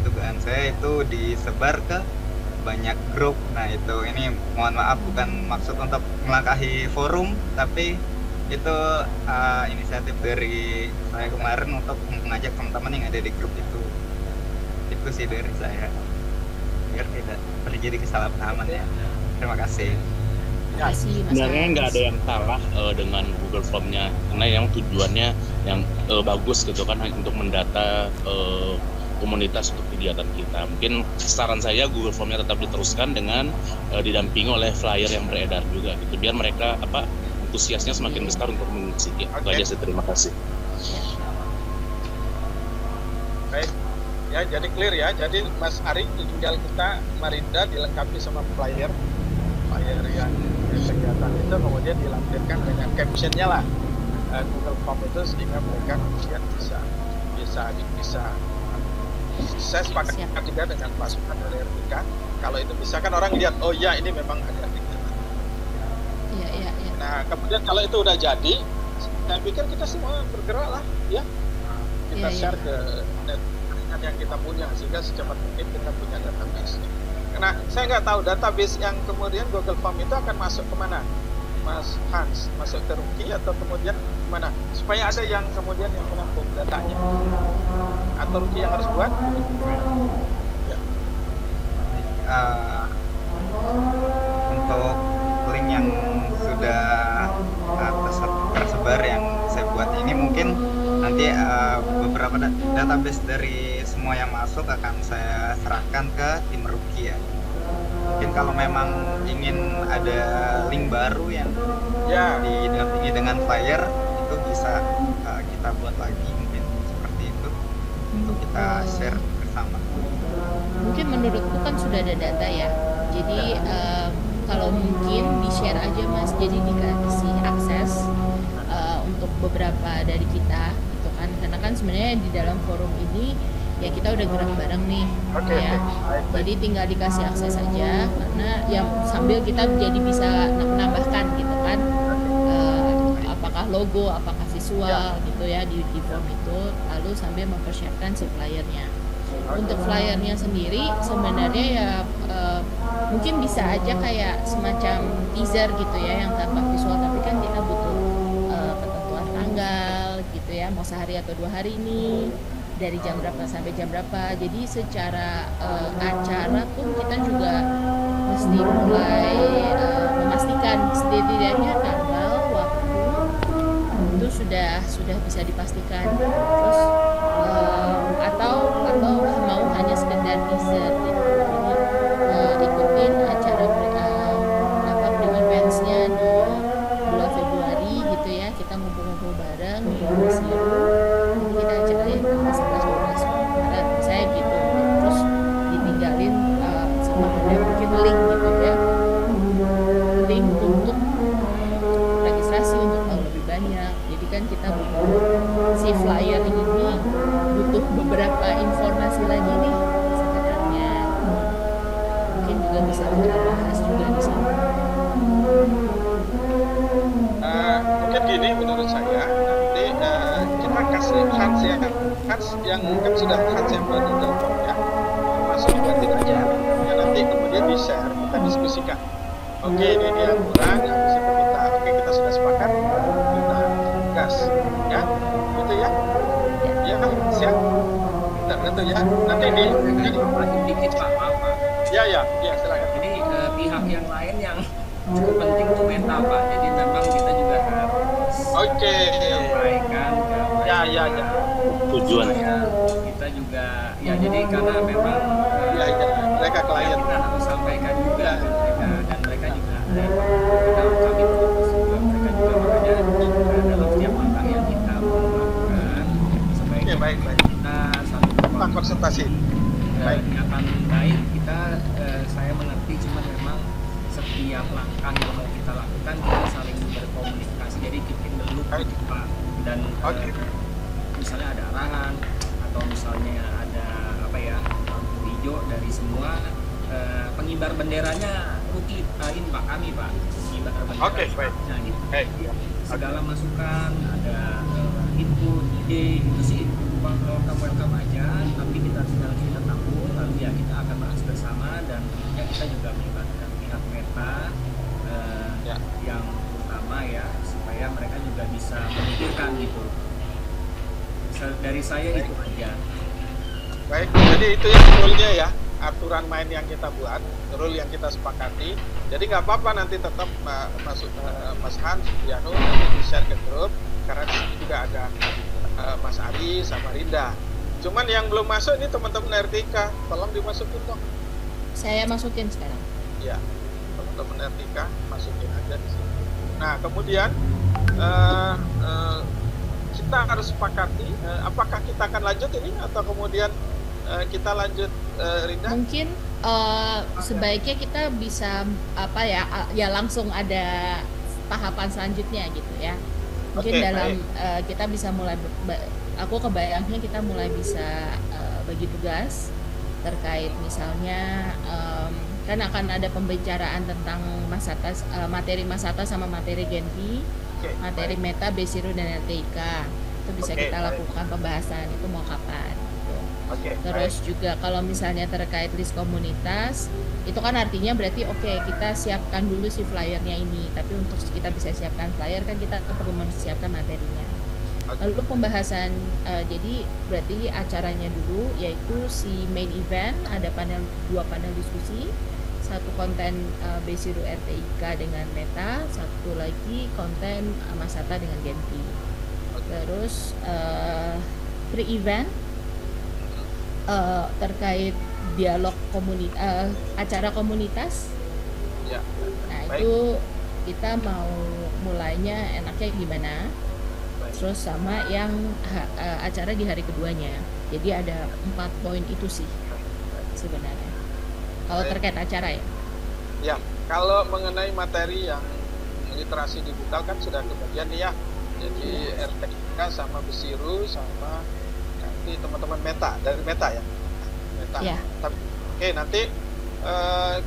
dugaan saya itu disebar ke banyak grup. Nah itu, ini mohon maaf, bukan maksud untuk melangkahi forum, tapi itu inisiatif dari saya kemarin untuk mengajak teman-teman yang ada di grup itu. Itu sih dari saya, biar tidak terjadi kesalahpahaman ya. Terima kasih. Terima kasih Mas Sebenarnya Hans. nggak ada yang salah dengan Google Form-nya, karena yang tujuannya yang bagus gitu kan, untuk mendata komunitas untuk kegiatan kita. Mungkin saran saya Google Form-nya tetap diteruskan dengan didampingi oleh flyer yang beredar juga gitu, biar mereka antusiasnya semakin besar untuk mengisi. Itu Oke. aja sih, terima kasih. baik. Ya, jadi clear ya. Jadi Mas Ari tinggal kita Marinda dilengkapi sama flyer yang kegiatan itu, kemudian dilampirkan dengan captionnya lah Google Form itu, sehingga mereka kemudian bisa saya sepakat juga dengan masukan dari RPK. Kalau itu bisa kan orang lihat, oh ya ini memang ada kegiatan. Iya. Nah kemudian kalau itu udah jadi, saya pikir kita semua bergerak lah ya, kita Iya. share ke network yang kita punya, sehingga secepat mungkin kita punya database. Nah saya nggak tahu database yang kemudian Google Form itu akan masuk kemana, Mas Hans, masuk ke Ruki atau kemudian kemana, supaya ada yang kemudian yang menampung datanya, atau Ruki yang harus buat ya. Untuk link yang sudah tersebar yang saya buat ini, mungkin nanti beberapa database dari semua yang masuk akan saya serahkan ke tim Ruki ya. Mungkin kalau memang ingin ada link baru yang Ya, didampingi dengan flyer, itu bisa kita buat lagi, mungkin seperti itu, untuk kita share bersama. Mungkin menurutku kan sudah ada data ya. Jadi kalau mungkin di-share aja Mas. Jadi dikasih akses untuk beberapa dari kita gitu kan. Karena kan sebenarnya di dalam forum ini ya kita udah gerak bareng nih. Oke, Ya. baik. Jadi tinggal dikasih akses aja, karena yang sambil kita jadi bisa menambahkan gitu kan. Apakah logo, apakah visual gitu ya di form itu, lalu sambil mempersiapkan si flyernya. Untuk flyernya sendiri sebenarnya ya mungkin bisa aja kayak semacam teaser gitu ya, yang tanpa visual, tapi kan kita butuh ketentuan tanggal gitu ya, mau sehari atau 2 hari ini, dari jam berapa sampai jam berapa. Jadi secara acara pun kita juga mesti mulai memastikan setidaknya tanggal, waktu itu sudah bisa dipastikan. Terus atau mau hanya sekedar teaser gitu. Jadi ikutin acara Bring Events-nya di bulan Februari gitu ya. Kita ngumpul-ngumpul bareng di Besiru. Jadi kita acarain tanggal 11-12 Maret, saya gitu. Terus ditinggalin sama ada mungkin link gitu ya. Link untuk registrasi untuk tahu lebih banyak. Jadi kan kita butuh si flyer ini butuh beberapa informasi lagi nih sebenarnya. Mungkin juga bisa kita bahas juga di sini. Mungkin gini menurut saya, nanti kita kasih Hans ya, Hans yang kan sudah Hans yang buat Google Form ya, masuk buatin aja, ya nanti kemudian di share, kita diskusikan. Oke, ini dia kurang, habis itu kita sudah sepakat, kita gas. Ya ya, gitu ya. Ya, siap. Bentar, itu ya. Nanti di Lanjut dikit Pak, maaf Pak. ya, silakan. Jadi pihak yang lain yang cukup penting tuh Meta Pak. Jadi memang kita juga harus Oke. sampaikan ke Ya. Tujuan. supaya kita juga ya jadi karena memang Ya, mereka klien. kita harus sampaikan juga ke mereka dan mereka juga kami juga mereka juga makanya dalam setiap langkah yang kita mau lakukan sebaiknya Oke, baik. kita satu Pak konsultasi. Baik. akan baik kita saya mengerti cuma memang setiap langkah yang mau kita lakukan kita saling berkomunikasi jadi keeping the loop Baik. gitu, Pak dan Oke. misalnya ada arahan atau misalnya ada apa ya lampu hijau dari semua pengibar benderanya Ruki ini Pak kami Pak pengibar bendera Oke, baik. nah, gitu. Baik. Segala masukan ada input ide itu sih welcome aja tapi kita tinggal kita tampung lalu ya kita akan bahas bersama dan tentunya kita juga melibatkan pihak Meta Ya. yang utama ya supaya mereka juga bisa memikirkan gitu. Dari saya itu aja. Baik, jadi itu yang rule-nya ya, aturan main yang kita buat, rule yang kita sepakati. Jadi nggak apa-apa nanti tetap masuk Mas Hans, Diano, nanti di-share ke grup, karena di sini juga ada Mas Ari sama Rinda. Cuman yang belum masuk ini teman-teman RTK, tolong dimasukin dong. Saya masukin sekarang. Ya, teman-teman RTK masukin aja di sini. Nah, kemudian kita harus sepakati apakah kita akan lanjut ini atau kemudian kita lanjut Rinda? Mungkin sebaiknya kita bisa apa ya langsung ada tahapan selanjutnya gitu ya. Mungkin Oke, dalam kita bisa mulai aku kebayangnya kita mulai bisa bagi tugas terkait misalnya kan akan ada pembicaraan tentang materi Masata sama materi Genpi, Oke, materi baik. Meta, Besiru dan LTIK. Itu bisa Oke, kita baik. lakukan pembahasan itu mau kapan gitu. Oke, Terus baik. juga kalau misalnya terkait list komunitas, itu kan artinya berarti oke, kita siapkan dulu si flyernya ini. Tapi untuk kita bisa siapkan flyer kan kita perlu mempersiapkan materinya. Oke. Lalu pembahasan, jadi berarti acaranya dulu yaitu si main event, ada dua panel diskusi, satu konten Besiru RTIK dengan Meta, satu lagi konten Masata dengan Genpi. Terus pre-event terkait dialog acara komunitas. Ya. Nah Baik. itu kita mau mulainya enaknya gimana? Baik. Terus sama yang acara di hari keduanya. Jadi ada 4 poin itu sih sebenarnya. Kalau Baik. terkait acara ya. Ya, kalau mengenai materi yang literasi digital kan sudah kebagian nih ya. Jadi RTK sama Besiru sama nanti teman-teman Meta dari Meta ya. Meta. Ya. Tapi oke, nanti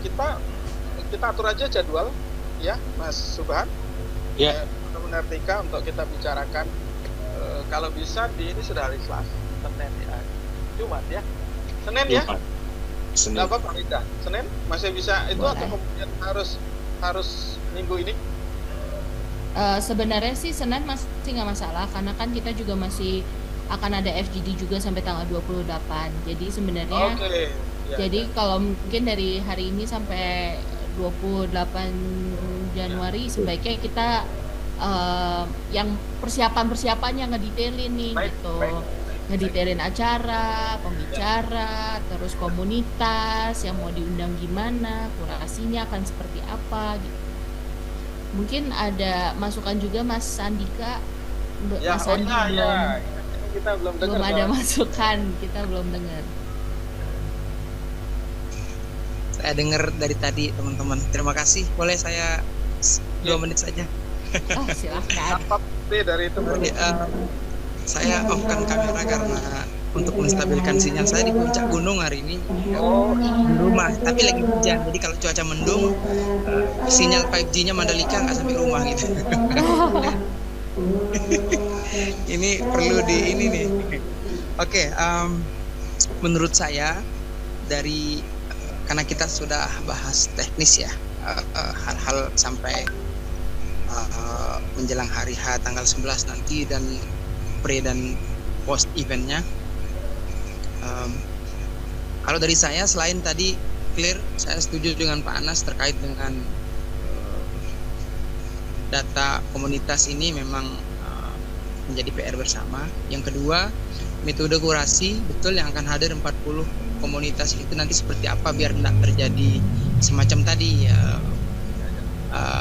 kita atur aja jadwal ya, Mas Subhan. Ya. Teman-teman RTK untuk kita bicarakan kalau bisa ini sudah hari Selasa, Senin ya. Jumat ya. Senin ya. Jumat. Senin. Nggak apa-apa, Rida. Senin masih bisa itu Boleh. atau kemudian harus minggu ini? Sebenarnya sih Senin masih nggak masalah karena kan kita juga masih akan ada FGD juga sampai tanggal 28. Jadi sebenarnya Oke. Ya, jadi ya. kalau mungkin dari hari ini sampai 28 Januari sebaiknya kita yang persiapannya ngedetailin nih Baik, gitu. baik. Ngedetailin acara, pembicara, terus komunitas yang mau diundang gimana, kurasinya akan seperti apa gitu. Mungkin ada masukan juga Mas Sandika. Ya, Mas Sandi ya. Ini kita belum dengar. belum ada soalnya. masukan, kita belum dengar. Saya dengar dari tadi teman-teman. Terima kasih. Boleh saya 2 menit saja? Oh, silahkan. Apa sih dari itu? Jadi, saya off-kan kamera karena untuk menstabilkan sinyal. Saya di puncak gunung hari ini Oh, di rumah, tapi lagi hujan. Jadi kalau cuaca mendung, sinyal 5G-nya Mandalika nggak sampai rumah gitu. Ini perlu di ini nih. Oke, menurut saya dari karena kita sudah bahas teknis ya, hal-hal sampai menjelang hari H tanggal 11 nanti dan pre dan post eventnya. Kalau dari saya, selain tadi clear, saya setuju dengan Pak Anas terkait dengan data komunitas ini memang menjadi PR bersama. Yang kedua, metode kurasi, betul yang akan hadir 40 komunitas itu nanti seperti apa biar tidak terjadi semacam tadi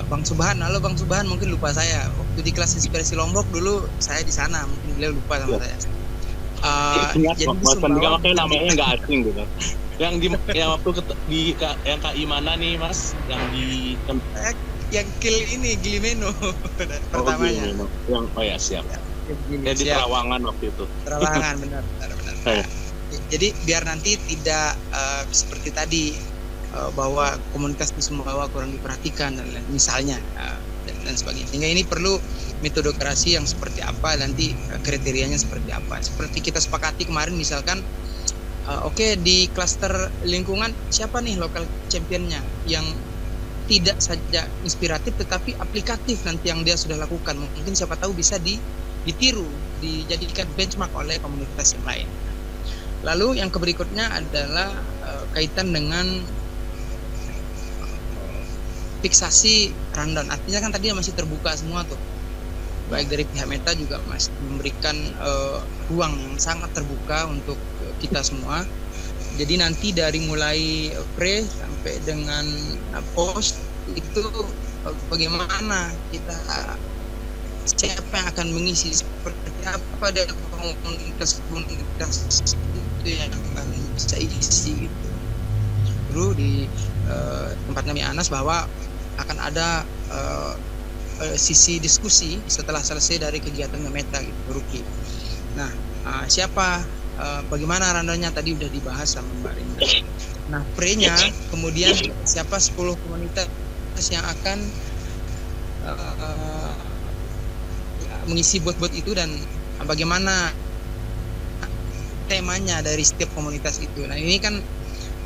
Bang Subhan. Halo Bang Subhan, mungkin lupa saya waktu di kelas inspirasi Lombok dulu, saya di sana, mungkin beliau lupa sama saya. Jadi makanya namanya nggak asing gitu. Yang waktu yang KI mana nih Mas? Yang kill ini Glimeno pertamanya. Siap. Jadi Terawangan waktu itu. Terawangan benar. Jadi biar nanti tidak seperti tadi bahwa komunitas di Sumbawa kurang diperhatikan dan misalnya dan sebagainya. Sehingga ini perlu metode kurasi yang seperti apa, nanti kriterianya seperti apa. Seperti kita sepakati kemarin misalkan, oke, di klaster lingkungan siapa nih lokal championnya yang tidak saja inspiratif tetapi aplikatif nanti yang dia sudah lakukan. Mungkin siapa tahu bisa ditiru, dijadikan benchmark oleh komunitas yang lain. Lalu yang berikutnya adalah kaitan dengan fiksasi rundown. Artinya kan tadi masih terbuka semua tuh. Baik dari pihak Meta juga masih memberikan ruang yang sangat terbuka untuk kita semua. Jadi nanti dari mulai pre sampai dengan post itu bagaimana kita, siapa yang akan mengisi, seperti apa dari komunitas itu yang akan bisa isi gitu. Dulu di tempat kami Anas bahwa akan ada sisi diskusi setelah selesai dari kegiatan Meta gitu, Ruki. Nah, siapa, bagaimana rundownnya tadi udah dibahas sama Mbak Rinda. Nah, pre-nya kemudian siapa 10 komunitas yang akan mengisi bot-bot itu dan bagaimana temanya dari setiap komunitas itu. Nah, ini kan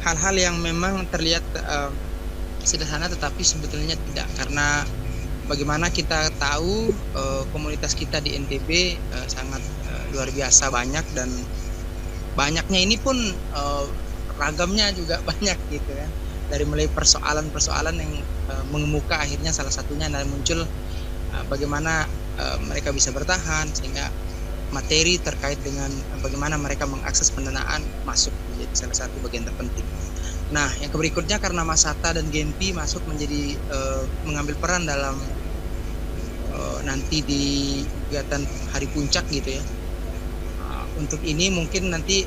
hal-hal yang memang terlihat sederhana tetapi sebetulnya tidak, karena bagaimana kita tahu komunitas kita di NTB sangat luar biasa banyak, dan banyaknya ini pun ragamnya juga banyak gitu ya. Dari mulai persoalan-persoalan yang mengemuka, akhirnya salah satunya adalah muncul bagaimana mereka bisa bertahan, sehingga materi terkait dengan bagaimana mereka mengakses pendanaan masuk menjadi salah satu bagian terpenting. Nah, yang berikutnya karena Masata dan Genpi masuk menjadi mengambil peran dalam nanti di kegiatan hari puncak gitu ya. Untuk ini mungkin nanti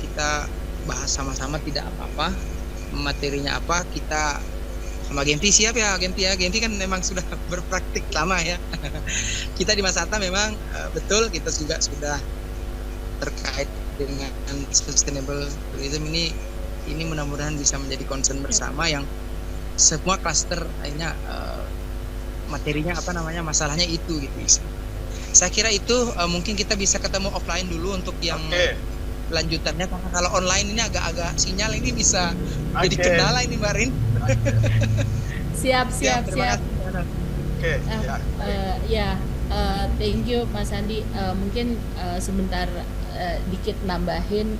kita bahas sama-sama, tidak apa-apa. Materinya apa, kita sama Genpi siap ya, Genpi ya. Genpi kan memang sudah berpraktik lama ya. Kita di Masata memang betul kita juga sudah terkait dengan sustainable tourism ini mudah-mudahan bisa menjadi concern bersama yang semua klaster akhirnya materinya masalahnya itu gitu. Saya kira itu mungkin kita bisa ketemu offline dulu untuk yang lanjutannya, karena kalau online ini agak-agak sinyal ini bisa jadi kendala ini Mbak Rin. Siap. Thank you Mas Andi. Mungkin sebentar dikit nambahin.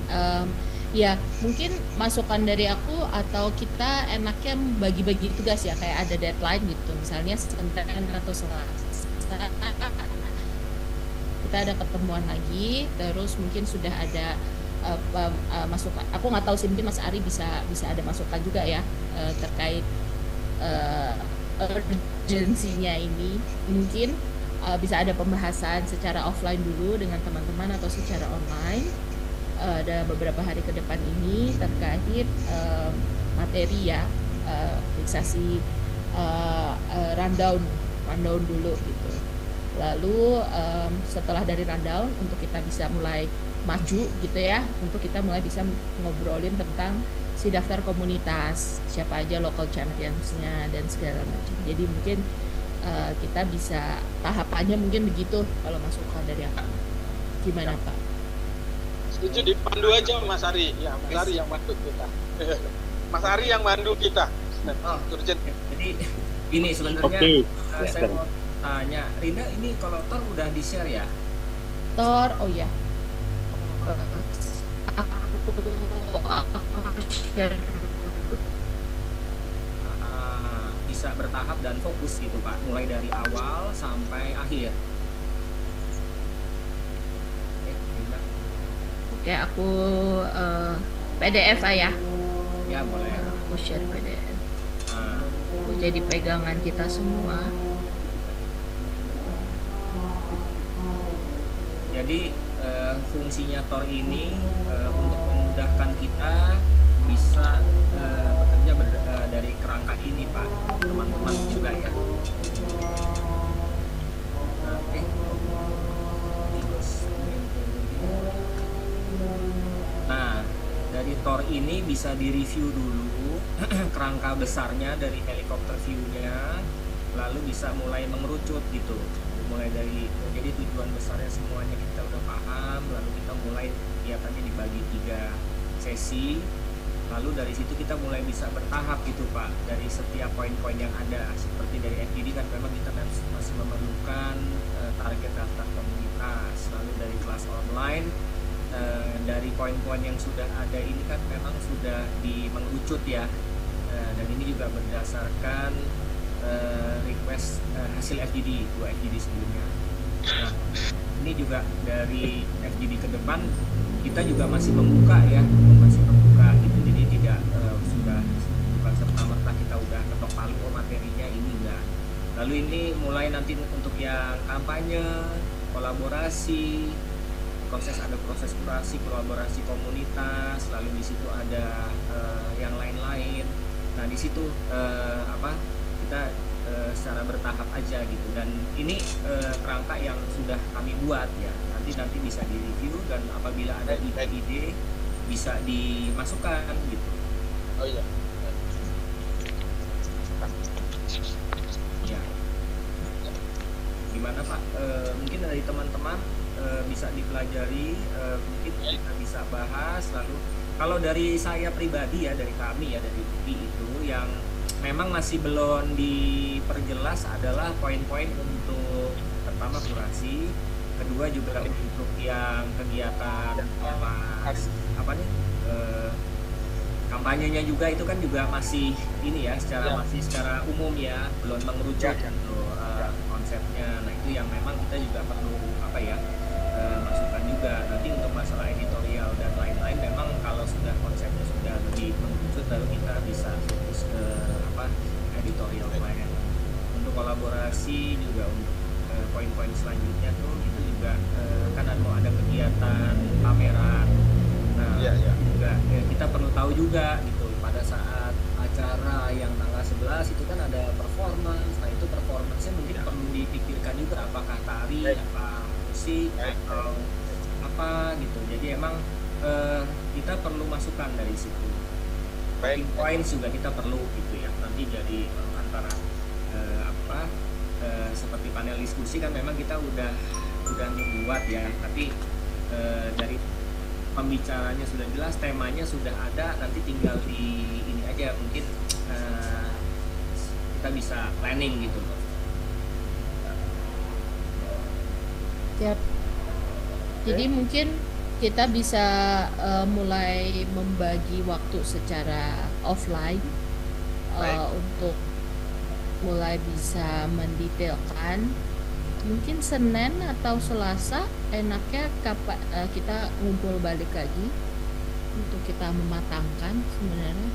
Ya, mungkin masukan dari aku atau kita enaknya bagi-bagi tugas ya, kayak ada deadline gitu. Misalnya Senin atau Selasa kita ada ketemuan lagi, terus mungkin sudah ada masukan. Aku nggak tahu sih, mungkin Mas Ari bisa ada masukan juga ya terkait urgensinya ini. Mungkin bisa ada pembahasan secara offline dulu dengan teman-teman atau secara online. Dalam beberapa hari ke depan ini terkait materi ya, fiksasi rundown dulu gitu. Lalu setelah dari rundown, untuk kita bisa mulai maju gitu ya, untuk kita mulai bisa ngobrolin tentang si daftar komunitas, siapa aja local championsnya dan segala macam. Jadi mungkin kita bisa tahapannya mungkin begitu kalau masukan dari aku. Gimana Pak? Setuju, dipandu aja Mas Ari. Ya, Mas Ari yang mandu kita. Mas Ari yang mandu kita. Urgent. Jadi ini sebenarnya saya mau tanya, Rinda, ini kalau tour udah di-share ya? koordinator. Oh ya, aku share dulu. Bisa bertahap dan fokus gitu Pak, mulai dari awal sampai akhir. Gimana? Oke, aku PDF ya. Ya boleh. Aku share PDF. Nah, Aku jadi pegangan kita semua. jadi fungsinya Tor ini untuk memudahkan kita bisa bekerja dari kerangka ini Pak, teman-teman juga ya. Nah, dari Tor ini bisa direview dulu kerangka besarnya dari helikopter view-nya, lalu bisa mulai mengerucut gitu. Mulai dari jadi tujuan besarnya semuanya kita udah paham, lalu kita mulai kegiatannya dibagi 3 sesi. Lalu dari situ kita mulai bisa bertahap gitu Pak, dari setiap poin-poin yang ada. Seperti dari FGD kan memang kita masih memerlukan target daftar komunitas. Lalu dari kelas online, dari poin-poin yang sudah ada ini kan memang sudah mengerucut ya. Dan ini juga berdasarkan request hasil FGD, 2 FGD sebelumnya. Nah, ini juga dari FGD ke depan kita juga masih membuka ya, masih membuka gitu. Jadi tidak sudah bukan serta-merta kita udah ketok palu materinya ini enggak. Lalu ini mulai nanti untuk yang kampanye, kolaborasi, ada proses kurasi, kolaborasi komunitas, lalu di situ ada yang lain-lain. Nah, di situ kita secara bertahap aja gitu, dan ini kerangka yang sudah kami buat ya, nanti bisa direview dan apabila ada ide-ide bisa dimasukkan gitu. Oh iya. Ya. Gimana Pak? Mungkin dari teman-teman bisa dipelajari, mungkin kita bisa bahas. Lalu kalau dari saya pribadi ya, dari kami ya, dari UPI itu yang memang masih belum diperjelas adalah poin-poin untuk pertama kurasi, kedua juga untuk yang kegiatan kampanyenya juga itu kan juga masih ini ya, secara umum ya, belum mengerucut gitu konsepnya. Nah, itu yang memang kita juga perlu masukan juga nanti untuk masalah editorial dan lain-lain. Memang kalau sudah konsepnya sudah lebih mengerucut, baru kita bisa fokus ke editorial plan. Untuk kolaborasi juga untuk poin-poin selanjutnya tuh itu juga kan mau ada kegiatan pameran. Nah, juga kita perlu tahu juga gitu, pada saat acara yang tanggal 11 itu kan ada performance. Nah, itu performance-nya mungkin perlu dipikirkan juga, apakah tari, apa musik, atau apa gitu. Jadi emang kita perlu masukan dari situ. Points juga kita perlu gitu ya. Nanti jadi antara seperti panel diskusi kan memang kita udah membuat ya, tapi dari pembicaranya sudah jelas, temanya sudah ada, nanti tinggal di ini aja mungkin kita bisa planning gitu. Siap. Jadi mungkin kita bisa mulai membagi waktu secara offline untuk mulai bisa mendetailkan. Mungkin Senin atau Selasa enaknya kapan kita ngumpul balik lagi untuk kita mematangkan sebenarnya.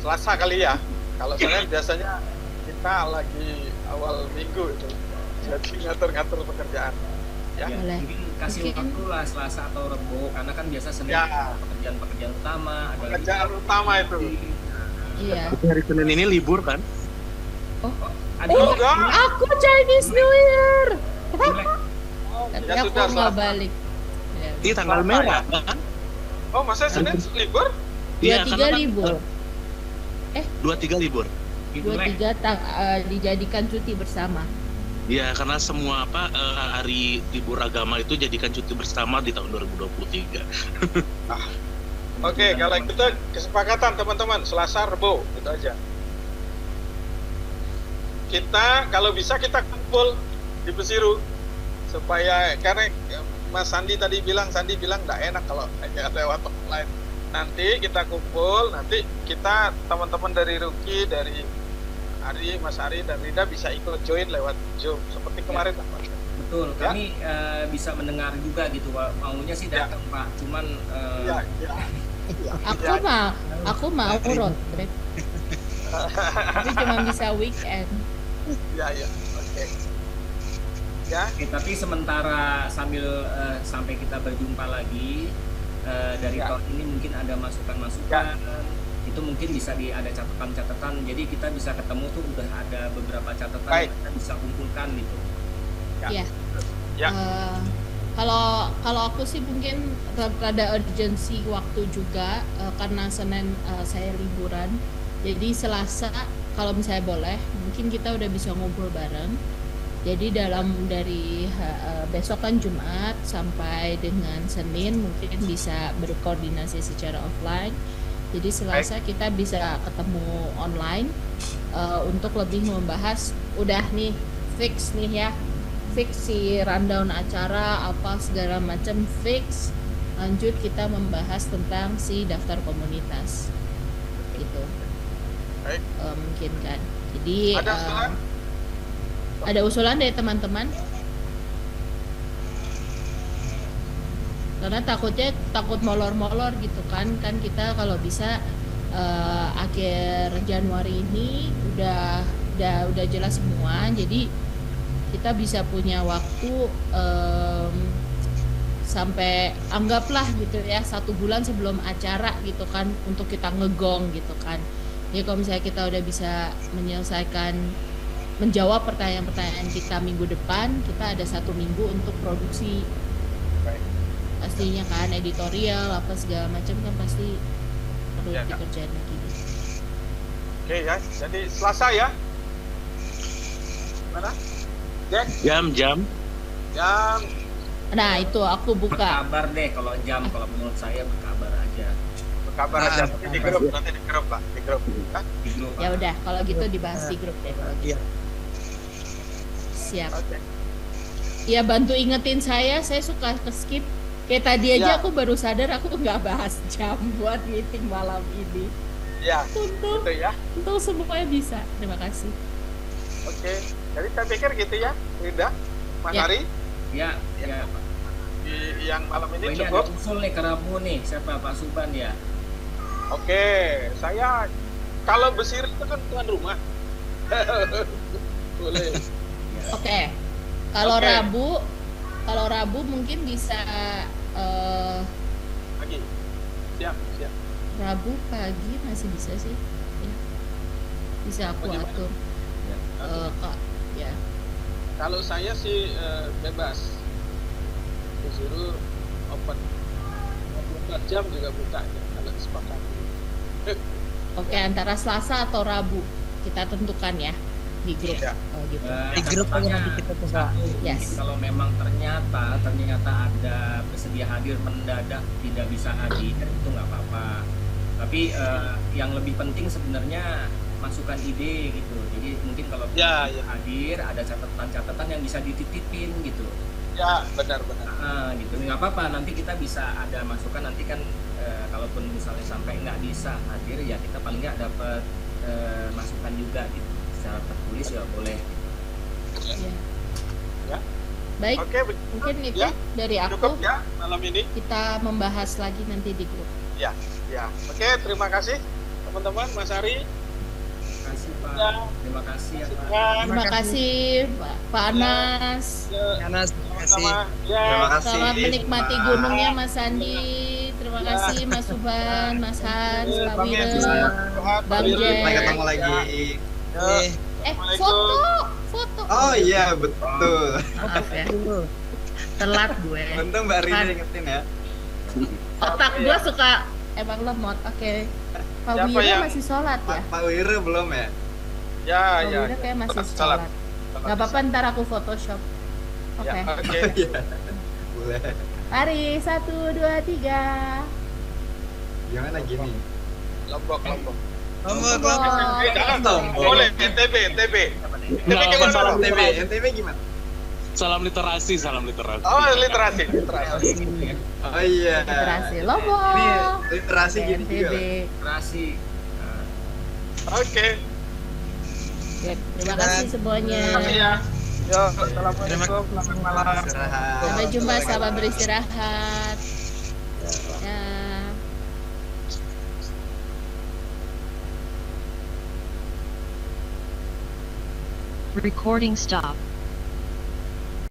Selasa kali ya. Kalau Senin biasanya kita lagi awal minggu itu, jadi ngatur-ngatur pekerjaan. Ya. Mungkin kasih waktu lah Selasa atau Rebo, karena kan biasa Senin pekerjaan utama. Pekerjaan utama itu. Iya. Hari Senin ini libur kan? Aku Chinese New Year. Tapi Ya aku sudah, nggak Selasa. balik. Ya, Ini tanggal merah kan? Oh, masa Senin libur? 23 libur. 23 libur. 23 dijadikan cuti bersama. Ya, karena semua hari libur agama itu jadikan cuti bersama di tahun 2023. Oke, kalau gitu kesepakatan teman-teman, Selasa, Rebo, gitu aja. Kita kalau bisa kita kumpul di Besiru supaya karena Mas Sandi bilang nggak enak kalau hanya lewat online. Nanti kita kumpul, nanti kita teman-teman dari Ruki, dari Ari, Mas Ari dan Rida bisa ikut join lewat Zoom seperti kemarin lah, Mas. Betul, Ya. kami bisa mendengar juga gitu, maunya sih datang Pak, cuman Ya. Aku mau road trip. Tapi cuma bisa weekend. Ya, oke. Ya, Oke, tapi sementara sambil sampai kita berjumpa lagi dari Ya. tahun ini mungkin ada masukan-masukan, itu mungkin bisa ada catatan-catatan, jadi kita bisa ketemu tuh udah ada beberapa catatan Baik. yang kita bisa kumpulkan gitu. Iya. Ya. Kalau aku sih mungkin rada urgensi waktu juga karena Senin saya liburan. Jadi Selasa kalau misalnya boleh, mungkin kita udah bisa ngumpul bareng. Jadi dari besok kan Jumat sampai dengan Senin mungkin bisa berkoordinasi secara offline. Jadi Selasa kita bisa ketemu online untuk lebih membahas udah nih fix nih ya. Fix si rundown acara apa segala macam fix. Lanjut kita membahas tentang si daftar komunitas. Gitu. Baik. Mungkin kan. Jadi Ada usulan? ada usulan dari teman-teman? Karena takut molor-molor gitu kan kita kalau bisa akhir Januari ini udah jelas semua, jadi kita bisa punya waktu sampai anggaplah gitu ya 1 bulan sebelum acara gitu kan untuk kita ngegong gitu kan. Ya kalau misalnya kita udah bisa menjawab pertanyaan-pertanyaan kita minggu depan, kita ada 1 minggu untuk produksi. Baik. Pastinya kan editorial apa segala macam kan pasti perlu Ya. dikerjain lagi. Oke ya, jadi Selasa ya. Mana? Jack, Jam. Nah itu aku buka. Berkabar deh kalau menurut saya berkabar aja kabar aja nanti di grup lah, di grup. Hah? di grup. Ya udah kalau gitu dibahas di grup deh kalau gitu. Siap. Oke. Ya bantu ingetin saya suka skip. Kayak tadi aja Ya. aku baru sadar aku nggak bahas jam buat meeting malam ini. Ya, Untung gitu ya. semuanya bisa. Terima kasih. Oke. Jadi saya pikir gitu ya, Rida, Mas Ya. Ari, Ya, Pak. di yang malam Oh, ini ini ada cukup. usul nih ke Rabu nih, siapa Pak Suban ya? Oke, saya kalau Besir itu kan tuan rumah. Boleh. Oke. Kalau Oke. Rabu mungkin bisa Lagi. Siap. Rabu pagi masih bisa sih. Ya. Bisa aku Bagaimana? atur. Ya. Kak, ya. Kalau saya sih bebas. Disuruh open 24 jam juga buka ya, kalau disepakati. Oke, antara Selasa atau Rabu kita tentukan ya di grup. Ya. Oh, gitu. Di grup aja nanti kita buka. Yes. Mungkin kalau memang ternyata ada bersedia hadir mendadak tidak bisa hadir itu nggak apa-apa. Tapi yang lebih penting sebenarnya masukan ide gitu. Jadi mungkin kalau Ya. hadir ada catatan-catatan yang bisa dititipin gitu. Ya, benar. Gitu nggak apa-apa. Nanti kita bisa ada masukan nanti kan kalaupun misalnya sampai nggak bisa hadir ya kita paling nggak dapat masukan juga gitu. Secara tertulis ya boleh. Ya. Ya. Baik, Oke, mungkin itu Ya, dari aku. cukup ya malam ini. Kita membahas lagi nanti di grup. Ya. Oke, terima kasih teman-teman, Mas Ari. Terima kasih Pak. Ya. Terima kasih ya Pak. Tuhan. Terima kasih Pak Anas. Ya, Anas, terima kasih. sama. Ya. Terima kasih. Selamat menikmati Pak. gunungnya Mas Andi. Terima Ya. kasih Mas Suban, Mas Hans, Pak Bang Wire. Sehat, Bang Wire. Jack. Sampai ketemu lagi. Ya. Foto. Oh iya betul. Maaf ya. Telat gue. Untung Mbak Rina Kan. ingetin ya. Otak gue suka emang lemot. Oke. Pak Siapa Wira yang- masih sholat ya? Pak Wira belum ya? Ya, Pak ya. Wira kayak masih Salat. sholat. Gak apa-apa ntar aku Photoshop. Oke. Ya, oke. Iya. Boleh. Mari 1, 2, 3. Gimana gini? Lombok. Lombok. Jangan Lombok. boleh, NTB. Nggak gimana? masalah. NTB gimana? Salam literasi. Oh, literasi. Oh iya. Literasi Lombok. Ini literasi gini juga. BNPB. Literasi. Oke. Ya, terima kasih semuanya. Terima kasih ya. Yo, assalamualaikum. Selamat malam. Istirahat. Sampai jumpa, selamat beristirahat. Ya. Recording stop.